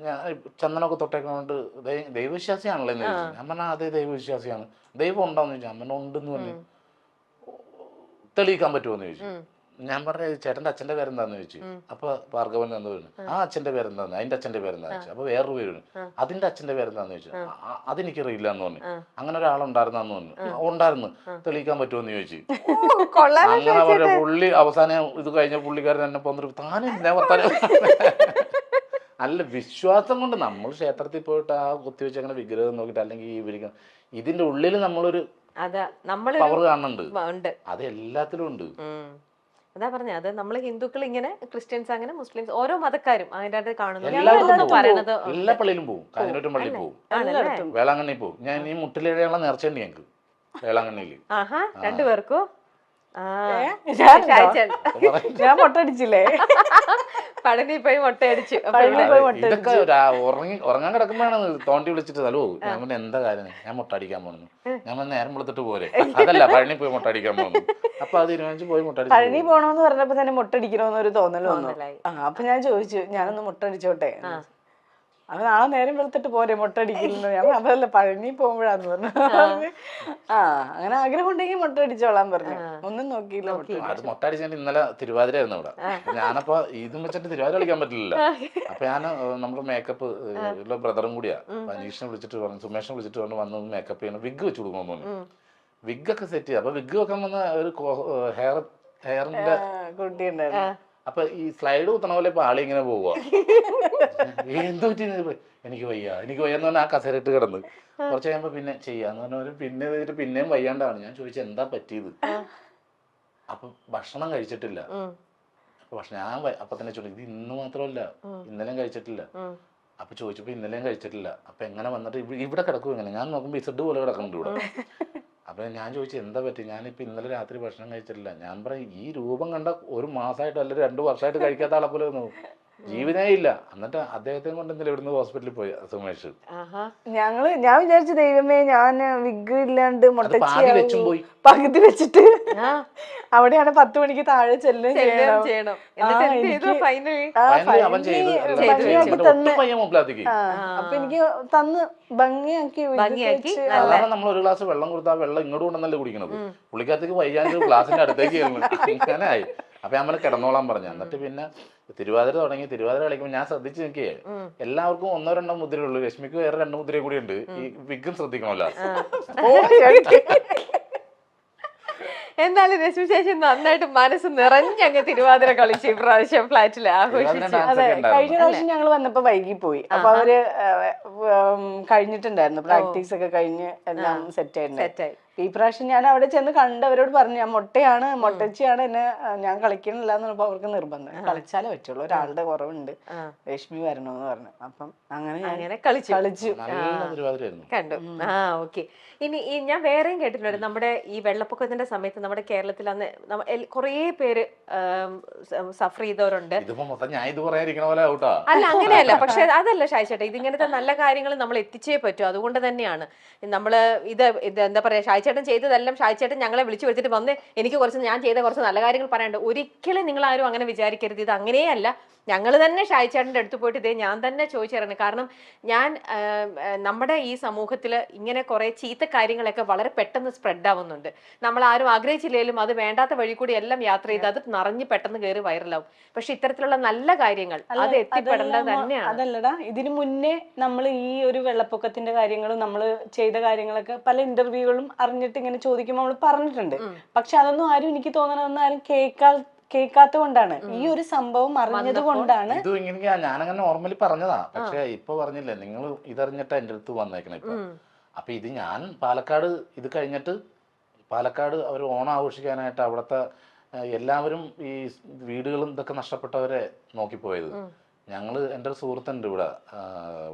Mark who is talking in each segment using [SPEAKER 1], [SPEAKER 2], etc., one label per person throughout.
[SPEAKER 1] ഞാൻ ചന്ദനമൊക്കെ തൊട്ടേക്കൊണ്ട് ദൈവവിശ്വാസിയാണല്ലോ എന്ന് ചോദിച്ചു. ഞാൻ പറഞ്ഞാൽ അതേ ദൈവവിശ്വാസിയാണ്. ദൈവം ഉണ്ടോന്ന് ചോദിച്ചു. അമ്മ ഉണ്ടെന്ന് പറഞ്ഞു. തെളിയിക്കാൻ പറ്റുമോ എന്ന് ചോദിച്ചു. ഞാൻ പറഞ്ഞ ചേട്ടൻ്റെ അച്ഛൻ്റെ പേരെന്താന്ന് ചോദിച്ചു. അപ്പൊ ഭാർഗവൻ എന്ന് പറഞ്ഞു. ആ അച്ഛൻ്റെ പേരെന്താന്ന്, അതിന്റെ അച്ഛൻ്റെ പേരെന്താന്ന് ചോദിച്ചു. അപ്പൊ വേറൊരു പേര് അതിന്റെ അച്ഛൻ്റെ പേരെന്താന്ന് ചോദിച്ചു. അതെനിക്കറിയില്ല എന്ന് പറഞ്ഞു. അങ്ങനെ ഒരാളുണ്ടായിരുന്നെന്ന് പറഞ്ഞു. ഉണ്ടായിരുന്നു, തെളിയിക്കാൻ പറ്റുമോ എന്ന് ചോദിച്ചു. അങ്ങനെ പറഞ്ഞ പുള്ളി അവസാനം ഇത് കഴിഞ്ഞ പുള്ളിക്കാരൻ എന്നെ പോന്നിട്ട് താനെന്താ വർത്താനം. നല്ല വിശ്വാസം കൊണ്ട് നമ്മൾ ക്ഷേത്രത്തിൽ പോയിട്ട് ആ കുത്തിവെച്ച് അങ്ങനെ വിഗ്രഹം നോക്കിയിട്ട് അല്ലെങ്കിൽ ഈ വിളിക്കണം, ഇതിന്റെ ഉള്ളിൽ നമ്മളൊരു പവർ കാണുന്നുണ്ട്. അത് എല്ലാത്തിലും ഉണ്ട്.
[SPEAKER 2] അതാ പറഞ്ഞ അത് നമ്മള് ഹിന്ദുക്കൾ ഇങ്ങനെ, ക്രിസ്ത്യൻസ് അങ്ങനെ, മുസ്ലിംസ് ഓരോ മതക്കാരും അതിന്റെ അത് കാണുന്നു.
[SPEAKER 1] എല്ലാ പള്ളിയിലും പോകും. കാഞ്ഞിരൂറ്റം പള്ളിയിൽ പോകും, വേളാങ്കണ്ണി പോകും. ഞാൻ ഈ മുട്ടിലേഴയുള്ള നേർച്ചയുണ്ട് ഞങ്ങൾക്ക് വേളാങ്കണ്ണിയിൽ.
[SPEAKER 2] രണ്ടുപേർക്കും
[SPEAKER 3] ഞാൻ മുട്ടടിച്ചില്ലേ,
[SPEAKER 2] പഴനി പോയി മുട്ടയടിച്ചു.
[SPEAKER 1] ഇതൊക്കെ ഉറങ്ങാൻ കിടക്കുമ്പോഴാണ് തോണ്ടി വിളിച്ചിട്ട് തല പോകും. ഞാൻ പറഞ്ഞ എന്താ കാര്യം, ഞാൻ മുട്ടടിക്കാൻ പോകുന്നു. ഞാൻ നേരം വെളുത്തിട്ട് പോലെ അതല്ല പഴനി പോയി മുട്ടടിക്കാൻ പോകുന്നു. അപ്പൊ അത് തീരുമാനിച്ച് പോയി മുട്ടടിച്ചു.
[SPEAKER 3] പഴനി പോണോന്ന് പറഞ്ഞപ്പോ തന്നെ മുട്ടടിക്കണോന്നൊരു തോന്നൽ വന്നു. അപ്പൊ ഞാൻ ചോദിച്ചു ഞാനൊന്ന് മുട്ടടിച്ചോട്ടെ. അത് നാളെ നേരം വെളുത്തിട്ട് പോരെ മുട്ടടിക്കുന്നു. ഞാൻ അതല്ല പഴനി പോകുമ്പോഴാന്ന് പറഞ്ഞു. അങ്ങനെ ആഗ്രഹം ഉണ്ടെങ്കിൽ മുട്ടടിച്ചോളാൻ പറഞ്ഞു. ഒന്നും നോക്കിയില്ല.
[SPEAKER 1] അത് മുട്ടടിച്ചിട്ട് ഇന്നലെ തിരുവാതിര ആയിരുന്നു ഇവിടെ. ഞാനപ്പോ ഇതും വെച്ചിട്ട് തിരുവാതിര കളിക്കാൻ പറ്റില്ല. അപ്പൊ ഞാൻ നമ്മുടെ മേക്കപ്പ് ഉള്ള ബ്രദറും കൂടിയാ അനീഷിനെ വിളിച്ചിട്ട് പറഞ്ഞു, സുമേഷിനെ വിളിച്ചിട്ട് പറഞ്ഞു വന്ന് മേക്കപ്പ് ചെയ്യണം, വിഗ് വെച്ച് കൊടുക്കണമെന്ന് പറഞ്ഞു. വിഗൊക്കെ സെറ്റ് ചെയ്ത് അപ്പൊ വിഗ് വെക്കാൻ വന്ന ഒരു ഹെയറിന്റെ
[SPEAKER 3] കുട്ടിയുണ്ടായിരുന്നു.
[SPEAKER 1] അപ്പൊ ഈ സ്ലൈഡ് കുത്തണ പോലെ ഇപ്പൊ ആളി ഇങ്ങനെ പോവുക. എന്ത് പറ്റി, എനിക്ക് വയ്യ എന്ന് പറഞ്ഞാൽ ആ കസേരയിട്ട് കിടന്ന് കുറച്ച് കഴിയുമ്പോ പിന്നെ ചെയ്യാന്ന് പറഞ്ഞ പിന്നെ ചെയ്തിട്ട് പിന്നെയും വയ്യാണ്ടാണ്. ഞാൻ ചോദിച്ചു എന്താ പറ്റിയത്. അപ്പൊ ഭക്ഷണം കഴിച്ചിട്ടില്ല. അപ്പൊ ഭക്ഷണം ഞാൻ അപ്പൊ തന്നെ ചോദിച്ചു, ഇത് ഇന്ന് മാത്രമല്ല ഇന്നലെയും കഴിച്ചിട്ടില്ല. അപ്പൊ ചോദിച്ചപ്പോ ഇന്നലെയും കഴിച്ചിട്ടില്ല. അപ്പൊ എങ്ങനെ വന്നിട്ട് ഇവിടെ കിടക്കും എങ്ങനെ, ഞാൻ നോക്കുമ്പോ ഇസഡ് പോലെ കിടക്കുന്നുണ്ട് ഇവിടെ. അപ്പൊ ഞാൻ ചോദിച്ചു എന്താ പറ്റി, ഞാനിപ്പോ ഇന്നലെ രാത്രി ഭക്ഷണം കഴിച്ചിട്ടില്ല. ഞാൻ പറയും ഈ രൂപം കണ്ട 1 മാസമായിട്ട് അല്ലെങ്കിൽ 2 വർഷമായിട്ട് കഴിക്കാത്ത ആളെ പോലെ ജീവിതമേ ഇല്ല. എന്നിട്ട് അദ്ദേഹത്തെ കൊണ്ട് ഇന്നലെ ഇവിടുന്ന് ഹോസ്പിറ്റലിൽ പോയി സുമേഷ്.
[SPEAKER 3] ഞാൻ വിചാരിച്ചു ദൈവമേ ഞാൻ വിഗ് ഇല്ലാണ്ട്
[SPEAKER 1] പോയി
[SPEAKER 3] പകുതി വെച്ചിട്ട് അവിടെയാണ് 10 മണിക്ക് താഴെ ചെല്ലും ചെയ്യണം. അപ്പൊ എനിക്ക് തന്ന് ഭംഗിയാക്കി
[SPEAKER 1] നമ്മൾ ഒരു ഗ്ലാസ് വെള്ളം കൊടുത്താൽ വെള്ളം ഇങ്ങോട്ട് കൊണ്ടല്ലേ കുടിക്കണത്. പുള്ളിക്കകത്തേക്ക് വയ്യാണ്ട് ഗ്ലാസിന്റെ അടുത്തേക്ക് അങ്ങനെ ആയി. അപ്പൊ നമ്മൾ കിടന്നോളാൻ പറഞ്ഞു. എന്നിട്ട് പിന്നെ തിരുവാതിര തുടങ്ങി. തിരുവാതിര കളിക്കുമ്പോൾ ഞാൻ ശ്രദ്ധിച്ചു നിൽക്കേ, എല്ലാവർക്കും 1-2 മുദ്രയുള്ളൂ. രശ്മിക്ക് വേറെ 2 മുദ്രയും കൂടി ഉണ്ട്. ഈ വിഗും ശ്രദ്ധിക്കണമല്ലോ.
[SPEAKER 2] എന്നാലും രശ്മി ചേച്ചി നന്നായിട്ട് മനസ്സ് നിറഞ്ഞങ്ങ് തിരുവാതിര കളിച്ചു ഇപ്രാവശ്യം ഫ്ലാറ്റില് ആഘോഷിച്ചു.
[SPEAKER 3] അതെ, കഴിഞ്ഞ പ്രാവശ്യം ഞങ്ങൾ വന്നപ്പോ വൈകി പോയി. അപ്പൊ അവര് കഴിഞ്ഞിട്ടുണ്ടായിരുന്നു, പ്രാക്ടീസ് ഒക്കെ കഴിഞ്ഞ് എല്ലാം സെറ്റ് ആയിരുന്നു. ഈ പ്രാവശ്യം ഞാൻ അവിടെ ചെന്ന് കണ്ടവരോട് പറഞ്ഞു ഞാൻ മുട്ടയാണ്, മുട്ടച്ചിയാണ്, എന്നെ ഞാൻ കളിക്കണില്ല എന്ന് പറഞ്ഞപ്പോ അവർക്ക് നിർബന്ധം, കളിച്ചാലേ പറ്റുള്ളൂ, ഒരാളുടെ കുറവുണ്ട്, രശ്മി വരണോന്ന് പറഞ്ഞു. അപ്പം അങ്ങനെ കളിച്ചു
[SPEAKER 2] കണ്ടു. ഓക്കെ. ഇനി ഞാൻ വേറെയും കേട്ടിട്ടുണ്ട്, നമ്മുടെ ഈ വെള്ളപ്പൊക്കത്തിന്റെ സമയത്ത് നമ്മുടെ കേരളത്തിൽ അന്ന് കുറേ പേര് സഫർ ചെയ്തവരുണ്ട്. അല്ല അങ്ങനെയല്ല, പക്ഷെ അതല്ല ഷായിച്ചേട്ടാ, ഇതിങ്ങനത്തെ നല്ല കാര്യങ്ങൾ നമ്മൾ എത്തിച്ചേ പറ്റൂ. അതുകൊണ്ട് തന്നെയാണ് നമ്മള് ഇത് എന്താ പറയാ, ഷായിച്ചേട്ടൻ ചെയ്തതെല്ലാം ഷായിച്ചേട്ടൻ ഞങ്ങളെ വിളിച്ചു വരുത്തിട്ട് വന്ന് എനിക്ക് ഞാൻ ചെയ്ത കുറച്ച് നല്ല കാര്യങ്ങൾ പറയാണ്ട്. ഒരിക്കലും നിങ്ങൾ ആരും അങ്ങനെ വിചാരിക്കരുത്. ഇത് അങ്ങനെയല്ല, ഞങ്ങൾ തന്നെ ഷായിച്ചേട്ടൻ്റെ അടുത്ത് പോയിട്ട് ഇതേ ഞാൻ തന്നെ ചോദിച്ചിറങ്ങി. കാരണം ഞാൻ നമ്മുടെ ഈ സമൂഹത്തിൽ ഇങ്ങനെ കുറെ ചീത്ത കാര്യങ്ങളൊക്കെ വളരെ പെട്ടെന്ന് സ്പ്രെഡ് ആവുന്നുണ്ട്. നമ്മൾ ആരും ആഗ്രഹിച്ചില്ലെങ്കിലും അത് വേണ്ടാത്ത വഴി കൂടി എല്ലാം യാത്ര ചെയ്ത് അത് നിറഞ്ഞ് പെട്ടെന്ന് കയറി വൈറലാവും. പക്ഷെ ഇത്തരത്തിലുള്ള നല്ല കാര്യങ്ങൾ അത് എത്തിപ്പെടേണ്ടത് തന്നെയാണ്.
[SPEAKER 3] അതല്ലടാ, ഇതിനു മുന്നേ നമ്മൾ ഈ ഒരു വെള്ളപ്പൊക്കത്തിന്റെ കാര്യങ്ങളും നമ്മൾ ചെയ്ത കാര്യങ്ങളൊക്കെ പല ഇന്റർവ്യൂകളും അറിഞ്ഞിട്ട് ഇങ്ങനെ ചോദിക്കുമ്പോൾ നമ്മൾ പറഞ്ഞിട്ടുണ്ട്. പക്ഷെ അതൊന്നും ആരും, എനിക്ക് തോന്നണമെന്ന് ആരും കേൾക്കാത്ത കൊണ്ടാണ്, ഈ ഒരു സംഭവം അറിഞ്ഞത് കൊണ്ടാണ്.
[SPEAKER 1] ഇത് ഇങ്ങനെ ഞാനങ്ങനെ നോർമലി പറഞ്ഞതാ. പക്ഷെ ഇപ്പൊ പറഞ്ഞില്ലേ നിങ്ങൾ, ഇതറിഞ്ഞിട്ട് എന്റെ അടുത്ത് വന്നേക്കണേ ഇപ്പൊ. അപ്പൊ ഇത് ഞാൻ പാലക്കാട്, ഇത് കഴിഞ്ഞിട്ട് പാലക്കാട് അവർ ഓണം ആഘോഷിക്കാനായിട്ട് അവിടുത്തെ എല്ലാവരും ഈ വീടുകളും ഇതൊക്കെ നഷ്ടപ്പെട്ടവരെ നോക്കിപ്പോയത്. എൻ്റെ ഒരു സുഹൃത്തുണ്ട് ഇവിടെ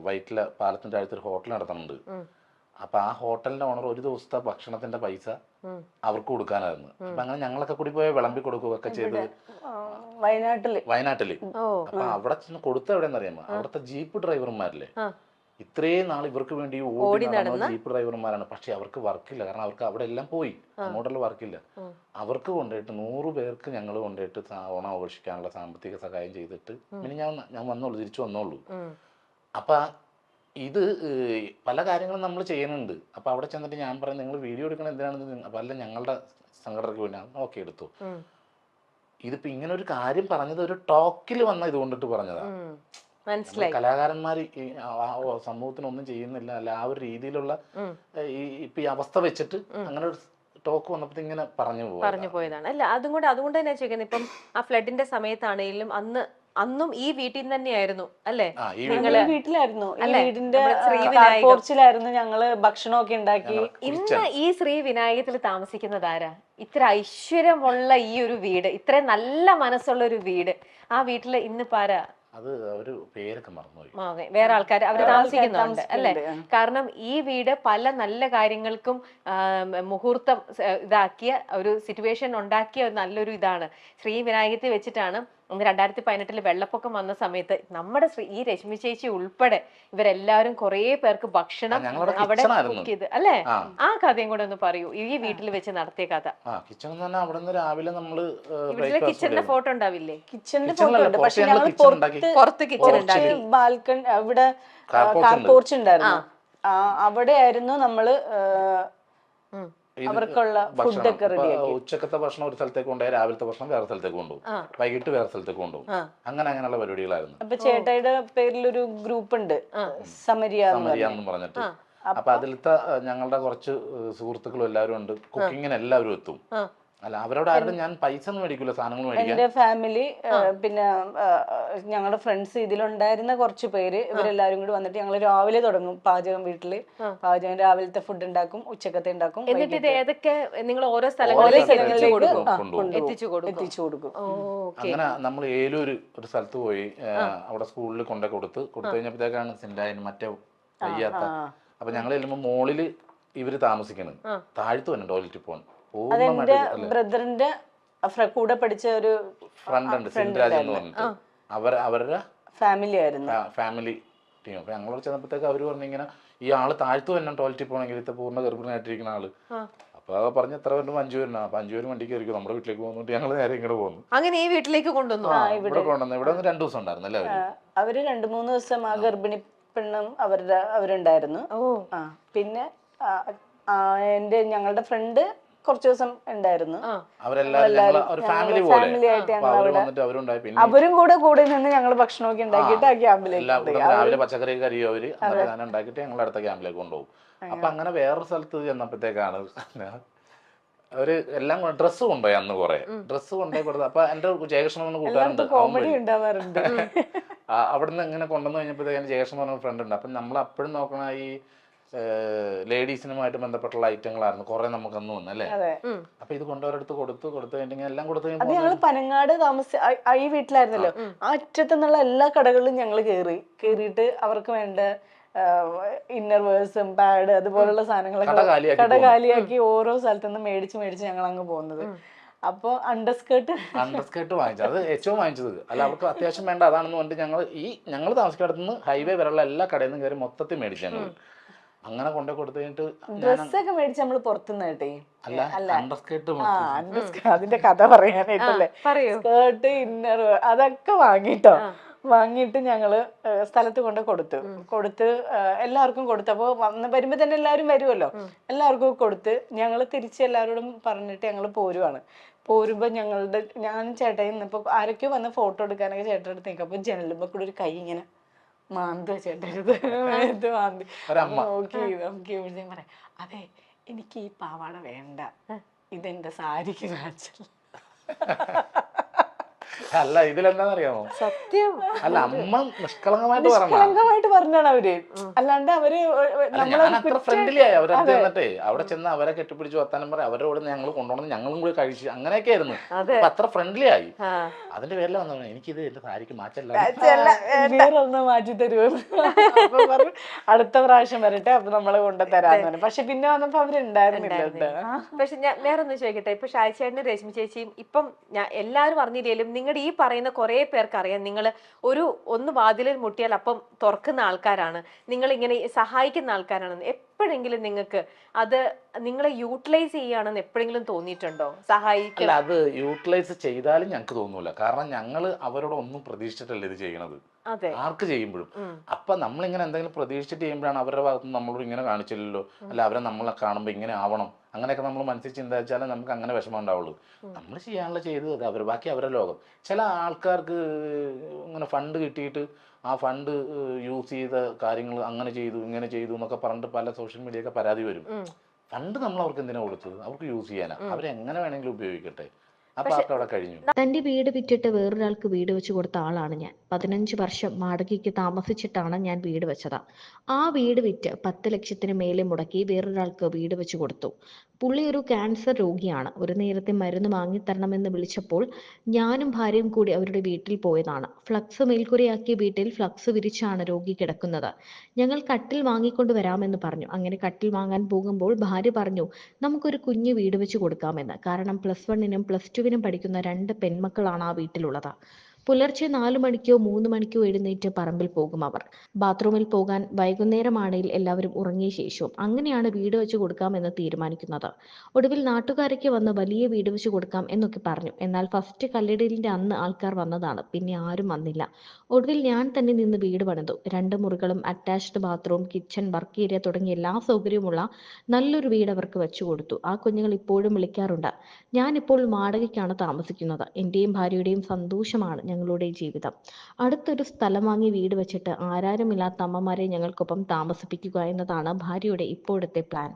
[SPEAKER 1] വൈറ്റില പാലത്തിന്റെ അടുത്തൊരു ഹോട്ടൽ നടത്തുന്നുണ്ട്. അപ്പൊ ആ ഹോട്ടലിന്റെ ഓണർ ഒരു ദിവസത്തെ ഭക്ഷണത്തിന്റെ പൈസ അവർക്ക് കൊടുക്കാനായിരുന്നു. അപ്പൊ അങ്ങനെ ഞങ്ങളൊക്കെ കൂടി പോയി വിളമ്പി കൊടുക്കുകയൊക്കെ ചെയ്ത് വയനാട്ടില്. അപ്പൊ അവിടെ ചെന്ന് കൊടുത്ത എവിടെയെന്ന് അറിയാമോ, അവിടുത്തെ ജീപ്പ് ഡ്രൈവർമാരില്ലേ ഇത്രയും നാൾ ഇവർക്ക് വേണ്ടി ഓടി നടന്ന ജീപ്പ് ഡ്രൈവർമാരാണ്. പക്ഷെ അവർക്ക് വർക്കില്ല, കാരണം അവർക്ക് അവിടെ എല്ലാം പോയി, അങ്ങോട്ടുള്ള വർക്കില്ല. അവർക്ക് കൊണ്ടുപോയിട്ട് 100 പേർക്ക് ഞങ്ങൾ കൊണ്ടുപോയിട്ട് ഓണം ആഘോഷിക്കാനുള്ള സാമ്പത്തിക സഹായം ചെയ്തിട്ട് പിന്നെ ഞാൻ വന്നോളൂ, തിരിച്ചു വന്നോളൂ. അപ്പൊ ഇത് പല കാര്യങ്ങളും നമ്മൾ ചെയ്യുന്നുണ്ട്. അപ്പൊ അവിടെ ചെന്നിട്ട് ഞാൻ പറഞ്ഞു നിങ്ങൾ വീഡിയോ എടുക്കണം എന്തിനാണെന്ന്. അപ്പൊ അല്ല ഞങ്ങളുടെ സംഘടനക്ക് വേണ്ടിയാണ്. ഓക്കെ എടുത്തു. ഇതിപ്പോ ഇങ്ങനെ ഒരു കാര്യം പറഞ്ഞത് ഒരു ടോക്കിൽ വന്ന ഇത് കൊണ്ടിട്ട് പറഞ്ഞതാണ്. കലാകാരന്മാർ സമൂഹത്തിനൊന്നും ചെയ്യുന്നില്ല, അല്ല ആ ഒരു രീതിയിലുള്ള ഇപ്പൊ ഈ അവസ്ഥ വെച്ചിട്ട് അങ്ങനെ ഒരു ടോക്ക് വന്നപ്പോ ഇങ്ങനെ പറഞ്ഞു
[SPEAKER 2] പോയതാണ്. അല്ല അതുകൊണ്ട് തന്നെ ചോദിക്കുന്നത്, ഇപ്പം ആ ഫ്ലഡിന്റെ സമയത്താണെങ്കിലും അന്നും ഈ വീട്ടിൽ നിന്ന് തന്നെയായിരുന്നു അല്ലേ?
[SPEAKER 3] നിങ്ങള് വീട്ടിലായിരുന്നു, ഈ വീടിന്റെ പോർച്ചിലായിരുന്നു ഞങ്ങള് ഭക്ഷണമൊക്കെ ഉണ്ടാക്കി.
[SPEAKER 2] ഇന്ന് ഈ ശ്രീ വിനായകത്തിൽ താമസിക്കുന്നത് ആരാ? ഇത്ര ഐശ്വര്യമുള്ള ഈ ഒരു വീട്, ഇത്ര നല്ല മനസ്സുള്ള ഒരു വീട്, ആ വീട്ടില് ഇന്ന് പാരാ?
[SPEAKER 1] അത് ഒരു പേരൊക്കെ മറന്നുപോയി,
[SPEAKER 2] വേറെ ആൾക്കാർ അവര് താമസിക്കുന്നുണ്ട് അല്ലെ? കാരണം ഈ വീട് പല നല്ല കാര്യങ്ങൾക്കും മുഹൂർത്തം ഇതാക്കിയ ഒരു സിറ്റുവേഷൻ ഉണ്ടാക്കിയ നല്ലൊരു ഇതാണ്. ശ്രീ വിനായകത്തിൽ വെച്ചിട്ടാണ് 2018 വെള്ളപ്പൊക്കം വന്ന സമയത്ത് നമ്മുടെ ഈ രശ്മി ചേച്ചി ഉൾപ്പെടെ ഇവരെല്ലാവരും കുറെ പേർക്ക് ഭക്ഷണം അവിടെ കുക്ക് ചെയ്ത് അല്ലേ? ആ കഥയും കൂടെ ഒന്ന് പറയൂ, ഈ വീട്ടിൽ വെച്ച് നടത്തിയ കഥ.
[SPEAKER 1] രാവിലെ നമ്മള്
[SPEAKER 2] കിച്ചണിന്റെ ഫോട്ടോ ഉണ്ടാവില്ലേ?
[SPEAKER 3] കിച്ചണിന്റെ ഫോട്ടോ ഉണ്ട്, പക്ഷെ ഞങ്ങൾ പുറത്ത് കിച്ചൺ ഉണ്ടാക്കി. ബാൽക്കൺ അവിടെ കാർ പോർച്ച് ഉണ്ടായിരുന്നു, അവിടെ ആയിരുന്നു നമ്മള് അവർക്കുള്ള ഫുഡൊക്കെ റെഡിയാക്കി.
[SPEAKER 1] ഉച്ചക്കത്തെ ഭക്ഷണം ഒരു സ്ഥലത്തേക്ക് കൊണ്ടുപോയി, രാവിലത്തെ ഭക്ഷണം വേറെ സ്ഥലത്തേക്ക് കൊണ്ടുപോകും, വൈകിട്ട് വേറെ സ്ഥലത്തേക്ക് കൊണ്ടുപോകും. അങ്ങനെയുള്ള പരിപാടികളായിരുന്നു.
[SPEAKER 3] അപ്പൊ ചേട്ടായിയുടെ പേരിലൊരു ഗ്രൂപ്പ് ഉണ്ട്, സമരിയ
[SPEAKER 1] എന്ന് പറഞ്ഞിട്ട്. അപ്പൊ അതിലത്തെ ഞങ്ങളുടെ കുറച്ച് സുഹൃത്തുക്കളും എല്ലാവരും ഉണ്ട്. കുക്കിങ്ങിന് എല്ലാവരും എത്തും. അല്ല അവരോട് ആരും ഞാൻ പൈസ ഒന്നും മേടിക്കില്ല, സാധനങ്ങൾ മേടിക്കാൻ.
[SPEAKER 3] എന്റെ ഫാമിലി പിന്നെ ഞങ്ങളുടെ ഫ്രണ്ട്സ് ഇതിലുണ്ടായിരുന്ന കുറച്ച് പേര്, ഇവരെല്ലാരും കൂടി വന്നിട്ട് ഞങ്ങൾ രാവിലെ തുടങ്ങും പാചകം. വീട്ടില് പാചകം, രാവിലത്തെ ഫുഡ് ഉണ്ടാക്കും, ഉച്ചക്കത്തെ ഉണ്ടാക്കും.
[SPEAKER 2] ഏതൊക്കെ നിങ്ങൾ ഓരോ സ്ഥലങ്ങളിലേക്ക്
[SPEAKER 3] എത്തിച്ചു കൊടുക്കും.
[SPEAKER 1] അങ്ങനെ നമ്മൾ ഏലൂര് ഒരു സ്ഥലത്ത് പോയി, അവിടെ സ്കൂളിൽ കൊടുത്തു കഴിഞ്ഞപ്പോഴത്തേക്കാണ് സിൻഡായൻ മറ്റേ വയ്യാത്ത. അപ്പൊ ഞങ്ങൾ ചെല്ലുമ്പോ മോളില് ഇവര് താമസിക്കണം, താഴ്ത്തു തന്നെ ടോയ്ലറ്റിൽ പോകാൻ.
[SPEAKER 3] അതെന്റെ ബ്രദറിന്റെ കൂടെ പഠിച്ച ഒരു
[SPEAKER 1] ഫ്രണ്ട് ഉണ്ട്, സിൻരാജ് എന്ന് പറഞ്ഞിട്ട്. അവരുടെ ഫാമിലി ടീം. അപ്പൊ ഞങ്ങളോട് ചെന്നപ്പോഴത്തേക്ക് അവര് പറഞ്ഞു ഇങ്ങനെ ഈ ആള് താഴ്ത്തു തന്നെ ടോയ്ലറ്റിൽ പോകണമെങ്കിൽ ഇത്ര പൂർണ്ണ ഗർഭിണിയായിട്ടിരിക്കുന്ന ആള്. അപ്പൊ പറഞ്ഞ എത്ര പേരും 5 പേരുണ്ടാവും. അപ്പൊ 5 പേരും വണ്ടിക്ക് ആയിരിക്കും നമ്മുടെ വീട്ടിലേക്ക് പോകുന്നുണ്ട്. ഞങ്ങൾ നേരെ ഇങ്ങോട്ട് പോകുന്നു.
[SPEAKER 2] അങ്ങനെ ഈ വീട്ടിലേക്ക് കൊണ്ടുവന്നു.
[SPEAKER 1] ഇവിടെ കൊണ്ടുവന്നു. ഇവിടെ 2 ദിവസം ഉണ്ടായിരുന്നു എല്ലാവരും.
[SPEAKER 3] അവര് 2-3 ദിവസം ആ ഗർഭിണി പെണ്ണും അവരുണ്ടായിരുന്നു. പിന്നെ ഞങ്ങളുടെ ഫ്രണ്ട് കുറച്ച് ദിവസം ഉണ്ടായിരുന്നു. അവരും കൂടെ നിന്ന് ഞങ്ങൾ ഭക്ഷണമൊക്കെ ഉണ്ടാക്കിയിട്ട് ആ ക്യാമ്പിലേക്ക്
[SPEAKER 1] രാവിലെ പച്ചക്കറി കറിയോ അവര് ഉണ്ടാക്കിയിട്ട് ഞങ്ങൾ അടുത്ത ക്യാമ്പിലേക്ക് കൊണ്ടുപോകും. അപ്പൊ അങ്ങനെ വേറൊരു സ്ഥലത്ത് ചെന്നപ്പോഴത്തേക്കാണ് അവര് എല്ലാം ഡ്രസ്സ് കൊണ്ടുപോയി. അന്ന് കുറെ ഡ്രസ്സ് കൊണ്ടുപോയി കൊടുത്തു. അപ്പൊ എന്റെ ജയകൃഷ്ണൻ കൂട്ടുകാരുണ്ട്, അവിടുന്ന് ഇങ്ങനെ കൊണ്ടുവന്ന് കഴിഞ്ഞപ്പോഴത്തേക്ക് ജയകൃഷ്ണൻ പറഞ്ഞ ഫ്രണ്ട് ഉണ്ട്. അപ്പൊ നമ്മൾ അപ്പോഴും നോക്കണ ഈ ലേഡീസിനുമായിട്ട് ബന്ധപ്പെട്ടുള്ള ഐറ്റങ്ങളായിരുന്നു കുറെ നമുക്ക് അന്ന് വന്നല്ലേ. അപ്പൊ ഇത് കൊണ്ടുവരടുത്ത് കൊടുത്തു കഴിഞ്ഞിട്ട് എല്ലാം കൊടുത്തു.
[SPEAKER 3] ഞങ്ങൾ പനങ്ങാട് ഈ വീട്ടിലായിരുന്നല്ലോ, ആ അറ്റത്തുനിന്നുള്ള എല്ലാ കടകളിലും ഞങ്ങൾ കേറിയിട്ട് അവർക്ക് വേണ്ട ഇന്നർ വേഴ്സും പാഡ് അതുപോലുള്ള സാധനങ്ങളൊക്കെ കട കാലിയാക്കി ഓരോ സ്ഥലത്തുനിന്ന് മേടിച്ച് ഞങ്ങൾ അങ്ങ് പോകുന്നത്. അപ്പൊ അണ്ടർസ്കേർട്ട്
[SPEAKER 1] വാങ്ങിച്ചത്, അത് ഏറ്റവും വാങ്ങിച്ചത്. അല്ല അവർക്ക് അത്യാവശ്യം വേണ്ട അതാണെന്ന് പറഞ്ഞിട്ട് ഞങ്ങൾ താമസിക്കുന്നിടത്തുനിന്ന് ഹൈവേ വരെയുള്ള എല്ലാ കടയിൽ നിന്നും കയറി മൊത്തത്തിൽ മേടിച്ചു ഞങ്ങൾ. അങ്ങനെ കൊണ്ടു കൊടുത്തു കഴിഞ്ഞിട്ട്
[SPEAKER 3] ഡ്രസ്സൊക്കെ മേടിച്ച് നമ്മള് പുറത്തുനിന്നായിട്ടേ.
[SPEAKER 1] അതിന്റെ
[SPEAKER 3] കഥ പറയാനായിട്ടല്ലേ, സ്കേർട്ട് ഇന്നർ അതൊക്കെ വാങ്ങിയിട്ട് ഞങ്ങള് സ്ഥലത്ത് കൊടുത്ത് എല്ലാവർക്കും കൊടുത്തു. അപ്പൊ വരുമ്പോ തന്നെ എല്ലാവരും വരുമല്ലോ, എല്ലാവർക്കും കൊടുത്ത് ഞങ്ങള് തിരിച്ച് എല്ലാവരോടും പറഞ്ഞിട്ട് ഞങ്ങള് പോരുമ്പോ ഞാൻ ചേട്ടായി നിന്നപ്പോ ആരൊക്കെയോ വന്ന് ഫോട്ടോ എടുക്കാനൊക്കെ ചേട്ടൻ അടുത്ത് നിൽക്കും. അപ്പൊ ജനലുമ്പോ കൂടെ ഒരു കൈ ഇങ്ങനെ മാന്ത ചേട്ടരുത് മാന്തി പറയാം, അതെ എനിക്ക് ഈ പാവാട വേണ്ട, ഇതെന്റെ സാരിക്ക് കാച്ചൽ.
[SPEAKER 1] അല്ല ഇതിലെന്താന്നറിയാമോ,
[SPEAKER 2] സത്യം
[SPEAKER 1] അല്ല അമ്മ നിഷ്കളങ്കമായിട്ട്
[SPEAKER 3] പറഞ്ഞാണ് അവര്. അല്ലാണ്ട് അവര്
[SPEAKER 1] ഫ്രണ്ട്ലി ആയി അവരടുത്ത് ചെന്നിട്ടേ അവിടെ ചെന്ന് അവരെ കെട്ടിപ്പിടിച്ച് വർത്താനം പറയും. അവരോട് ഞങ്ങൾ കൊണ്ടുപോകണം, ഞങ്ങളും കൂടി കഴിച്ചു, അങ്ങനെയൊക്കെ ആയിരുന്നു. അപ്പൊ അത്ര ഫ്രണ്ട്ലി ആയി. അതിന്റെ പേരിൽ വന്നു എനിക്കിത് എന്റെ സാരിക്ക്
[SPEAKER 3] ഒന്ന് മാറ്റി തരുമോ, അപ്പൊ പറഞ്ഞു അടുത്ത പ്രാവശ്യം വരട്ടെ, അപ്പൊ നമ്മള് കൊണ്ടുതരാന്ന്. പക്ഷെ പിന്നെ വന്നപ്പോ അവരുണ്ടായിരുന്നില്ല.
[SPEAKER 2] പക്ഷെ ഞാൻ വേറെ ഒന്ന് ചോദിക്കട്ടെ, ഇപ്പൊ ഷായി ചേട്ടനും രശ്മി ചേച്ചിയും ഇപ്പം എല്ലാരും അറിഞ്ഞില്ലേലും നിങ്ങളുടെ ഈ പറയുന്ന കുറേ പേർക്ക് അറിയാം, നിങ്ങൾ ഒന്ന് വാതിലിൽ മുട്ടിയാൽ അപ്പം തുറക്കുന്ന ആൾക്കാരാണ്, നിങ്ങൾ ഇങ്ങനെ സഹായിക്കുന്ന ആൾക്കാരാണെന്ന്. എപ്പോഴെങ്കിലും നിങ്ങൾക്ക് അത് നിങ്ങളെ യൂട്ടിലൈസ് ചെയ്യുകയാണെന്ന് എപ്പോഴെങ്കിലും തോന്നിയിട്ടുണ്ടോ?
[SPEAKER 1] അല്ല, അത് യൂട്ടിലൈസ് ചെയ്താലും ഞങ്ങൾക്ക് തോന്നൂല. കാരണം ഞങ്ങൾ അവരോട് ഒന്നും പ്രതീക്ഷിച്ചിട്ടല്ല ഇത് ചെയ്യണത്,
[SPEAKER 2] അതെ.
[SPEAKER 1] ആർക്ക് ചെയ്യുമ്പോഴും. അപ്പൊ നമ്മളിങ്ങനെ എന്തെങ്കിലും പ്രതീക്ഷിച്ചിട്ട് ചെയ്യുമ്പോഴാണ് അവരുടെ ഭാഗത്ത് നിന്ന് നമ്മളോട് ഇങ്ങനെ കാണിച്ചില്ലല്ലോ, അല്ല അവരെ നമ്മളെ കാണുമ്പോൾ ഇങ്ങനെ ആവണം, അങ്ങനെയൊക്കെ നമ്മൾ മനസ്സിൽ ചിന്ത വെച്ചാലേ നമുക്ക് അങ്ങനെ വിഷമം ഉണ്ടാവുള്ളൂ. നമ്മൾ ചെയ്യാനുള്ള ചെയ്തത് അവർ, ബാക്കി അവരുടെ ലോകം. ചില ആൾക്കാർക്ക് ഇങ്ങനെ ഫണ്ട് കിട്ടിയിട്ട് ആ ഫണ്ട് യൂസ് ചെയ്ത കാര്യങ്ങൾ അങ്ങനെ ചെയ്തു ഇങ്ങനെ ചെയ്തു എന്നൊക്കെ പറഞ്ഞിട്ട് പല സോഷ്യൽ മീഡിയയൊക്കെ പരാതി വരും. ഫണ്ട് നമ്മൾ അവർക്ക് എന്തിനാ കൊടുത്തത്? അവർക്ക് യൂസ് ചെയ്യാനാ, അവരെങ്ങനെ വേണമെങ്കിലും ഉപയോഗിക്കട്ടെ. ആ പാർട്ട് അവിടെ കഴിഞ്ഞു.
[SPEAKER 4] തന്റെ വീട് വിറ്റിട്ട് വേറൊരാൾക്ക് വീട് വെച്ച് കൊടുത്ത ആളാണ് ഞാൻ. 15 വർഷം വാടകയ്ക്ക് താമസിച്ചിട്ടാണ് ഞാൻ വീട് വെച്ചത്. ആ വീട് വിറ്റ് 10 ലക്ഷത്തിന് മേലെ മുടക്കി വേറൊരാൾക്ക് വീട് വെച്ച് കൊടുത്തു. പുള്ളി ഒരു ക്യാൻസർ രോഗിയാണ്. ഒരു നേരത്തെ മരുന്ന് വാങ്ങിത്തരണമെന്ന് വിളിച്ചപ്പോൾ ഞാനും ഭാര്യയും കൂടി അവരുടെ വീട്ടിൽ പോയതാണ്. ഫ്ലക്സ് മേൽക്കൂരയാക്കിയ വീട്ടിൽ ഫ്ലക്സ് വിരിച്ചാണ് രോഗി കിടക്കുന്നത്. ഞങ്ങൾ കട്ടിൽ വാങ്ങിക്കൊണ്ട് വരാമെന്ന് പറഞ്ഞു. അങ്ങനെ കട്ടിൽ വാങ്ങാൻ പോകുമ്പോൾ ഭാര്യ പറഞ്ഞു, നമുക്കൊരു കുഞ്ഞു വീട് വെച്ച് കൊടുക്കാമെന്ന്. കാരണം +1-നും +2-നും പഠിക്കുന്ന 2 പെൺമക്കളാണ് ആ വീട്ടിലുള്ളത്. പുലർച്ചെ 4 മണിക്കോ 3 മണിക്കോ എഴുന്നേറ്റ് പറമ്പിൽ പോകും അവർ. ബാത്റൂമിൽ പോകാൻ വൈകുന്നേരമാണെങ്കിൽ എല്ലാവരും ഉറങ്ങിയ ശേഷവും. അങ്ങനെയാണ് വീട് വെച്ച് കൊടുക്കാമെന്ന് തീരുമാനിക്കുന്നത്. ഒടുവിൽ നാട്ടുകാരൊക്കെ വന്ന് വലിയ വീട് വെച്ച് കൊടുക്കാം എന്നൊക്കെ പറഞ്ഞു. എന്നാൽ ഫസ്റ്റ് കല്ലിടലിന്റെ അന്ന് ആൾക്കാർ വന്നതാണ്, പിന്നെ ആരും വന്നില്ല. ഒടുവിൽ ഞാൻ തന്നെ നിന്ന് വീട് പണിതു. 2 മുറികളും attached bathroom, kitchen, work area തുടങ്ങിയ എല്ലാ സൗകര്യമുള്ള നല്ലൊരു വീട് അവർക്ക് വെച്ചു കൊടുത്തു. ആ കുഞ്ഞുങ്ങൾ ഇപ്പോഴും വിളിക്കാറുണ്ട്. ഞാനിപ്പോൾ വാടകയ്ക്കാണ് താമസിക്കുന്നത്. എന്റെയും ഭാര്യയുടെയും സന്തോഷമാണ് ഞങ്ങളുടെ ജീവിതം. അടുത്തൊരു സ്ഥലം വാങ്ങി വീട് വെച്ചിട്ട് ആരാരുമില്ലാത്ത അമ്മമാരെ ഞങ്ങൾക്കൊപ്പം താമസിപ്പിക്കുക എന്നതാണ് ഭാര്യയുടെ ഇപ്പോഴത്തെ പ്ലാൻ.